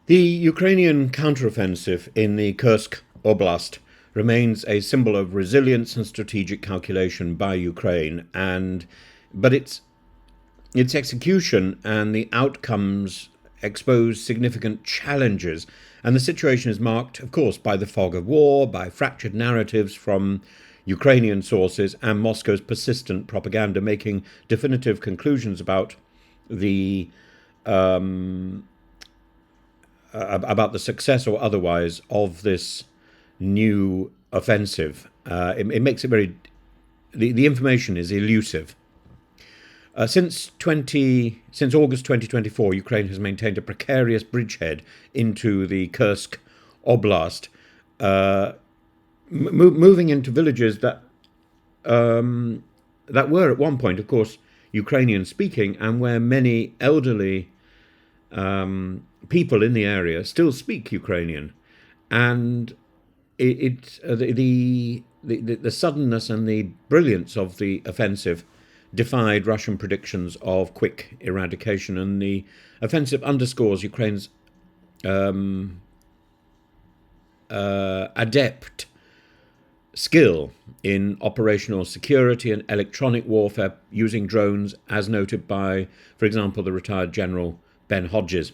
The Ukrainian counteroffensive in the Kursk Oblast remains a symbol of resilience and strategic calculation by Ukraine, but its execution and the outcomes expose significant challenges. And the situation is marked, of course, by the fog of war, by fractured narratives from Ukrainian sources, and Moscow's persistent propaganda making definitive conclusions the about the success or otherwise of this new offensive. It makes it very. The information is elusive. Since August 2024, Ukraine has maintained a precarious bridgehead into the Kursk Oblast, moving into villages that were at one point, of course, Ukrainian speaking, and where many elderly people in the area still speak Ukrainian, and the suddenness and the brilliance of the offensive defied Russian predictions of quick eradication, and the offensive underscores Ukraine's adept skill in operational security and electronic warfare using drones, as noted by, for example, the retired General Ben Hodges.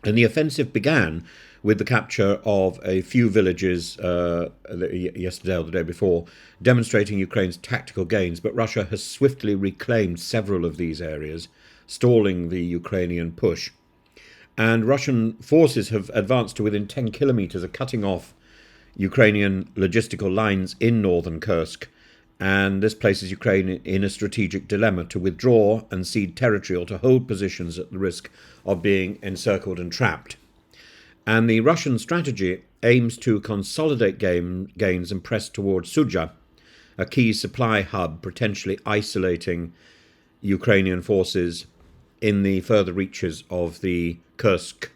And the offensive began with the capture of a few villages yesterday or the day before, demonstrating Ukraine's tactical gains. But Russia has swiftly reclaimed several of these areas, stalling the Ukrainian push. And Russian forces have advanced to within 10 kilometers of cutting off Ukrainian logistical lines in northern Kursk. And this places Ukraine in a strategic dilemma to withdraw and cede territory or to hold positions at the risk of being encircled and trapped. And the Russian strategy aims to consolidate gains and press towards Sudzha, a key supply hub, potentially isolating Ukrainian forces in the further reaches of the Kursk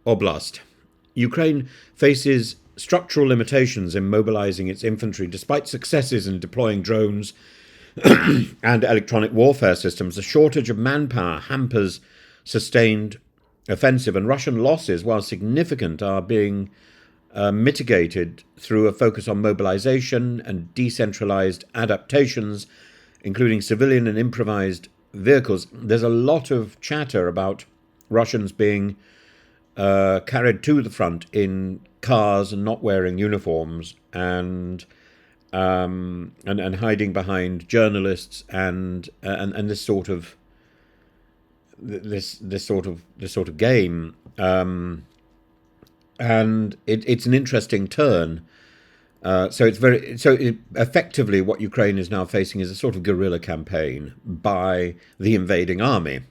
Oblast. Ukraine faces structural limitations in mobilizing its infantry. Despite successes in deploying drones and electronic warfare systems, the shortage of manpower hampers sustained offensive, and Russian losses, while significant, are being mitigated through a focus on mobilization and decentralized adaptations, including civilian and improvised vehicles. There's a lot of chatter about Russians being carried to the front in cars and not wearing uniforms, and hiding behind journalists and this sort of game, and it's an interesting turn. Effectively, what Ukraine is now facing is a sort of guerrilla campaign by the invading army,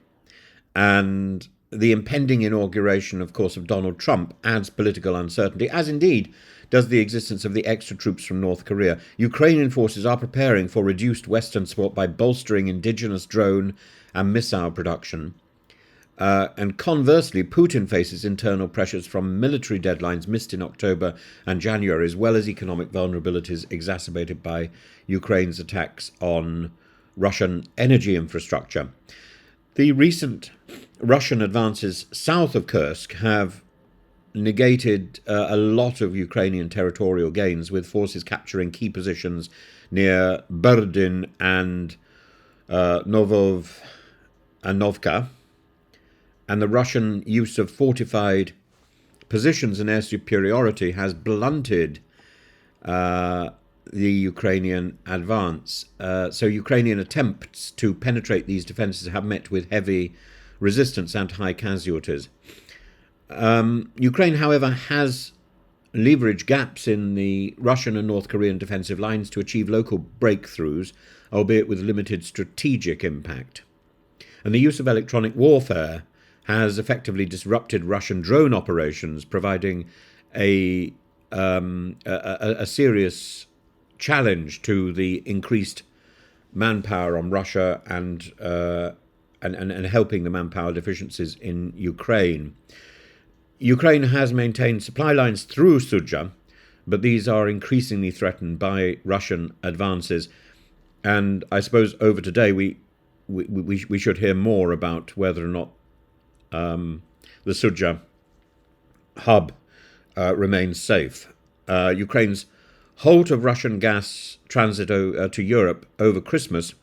and the impending inauguration, of course, of Donald Trump adds political uncertainty, as indeed does the existence of the extra troops from North Korea. Ukrainian forces are preparing for reduced Western support by bolstering indigenous drone and missile production. And conversely, Putin faces internal pressures from military deadlines missed in October and January, as well as economic vulnerabilities exacerbated by Ukraine's attacks on Russian energy infrastructure. The recent Russian advances south of Kursk have negated a lot of Ukrainian territorial gains, with forces capturing key positions near Berdin and Novka. And the Russian use of fortified positions and air superiority has blunted the Ukrainian advance. So Ukrainian attempts to penetrate these defences have met with heavy resistance and high casualties. Ukraine, however, has leveraged gaps in the Russian and North Korean defensive lines to achieve local breakthroughs, albeit with limited strategic impact. And the use of electronic warfare has effectively disrupted Russian drone operations, providing a serious challenge to the increased manpower on Russia and helping the manpower deficiencies in Ukraine. Ukraine has maintained supply lines through Sudzha, but these are increasingly threatened by Russian advances. And I suppose over today we should hear more about whether or not the Sudzha hub remains safe. Ukraine's halt of Russian gas transit to Europe over Christmas,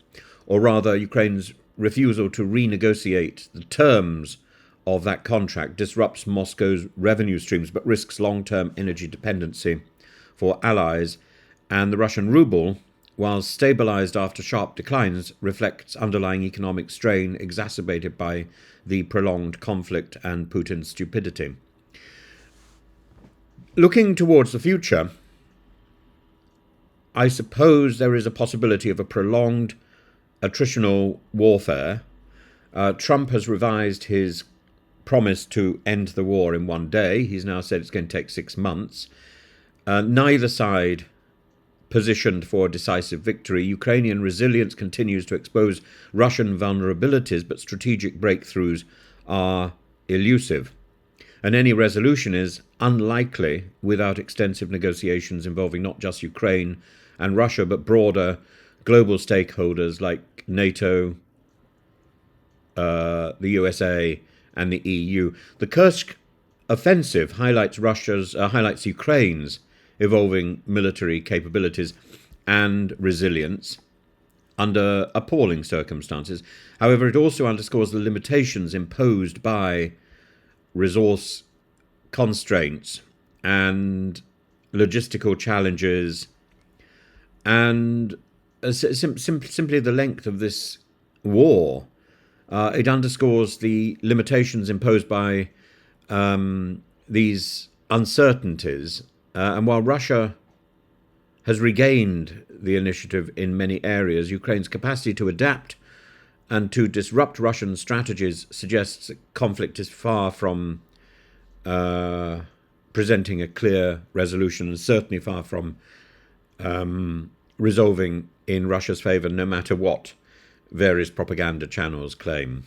or rather Ukraine's refusal to renegotiate the terms of that contract, disrupts Moscow's revenue streams but risks long-term energy dependency for allies, and the Russian ruble, while stabilized after sharp declines, reflects underlying economic strain exacerbated by the prolonged conflict and Putin's stupidity. Looking towards the future, I suppose there is a possibility of a prolonged attritional warfare. Trump has revised his promise to end the war in one day. He's now said it's going to take 6 months. Neither side positioned for a decisive victory. Ukrainian resilience continues to expose Russian vulnerabilities, but strategic breakthroughs are elusive. And any resolution is unlikely without extensive negotiations involving not just Ukraine and Russia, but broader global stakeholders like NATO, the USA, and the EU. The Kursk offensive highlights Ukraine's evolving military capabilities and resilience under appalling circumstances. However, it also underscores the limitations imposed by resource constraints and logistical challenges, and simply the length of this war. It underscores the limitations imposed by these uncertainties. And while Russia has regained the initiative in many areas, Ukraine's capacity to adapt and to disrupt Russian strategies suggests that conflict is far from presenting a clear resolution, and certainly far from resolving in Russia's favour, no matter what various propaganda channels claim.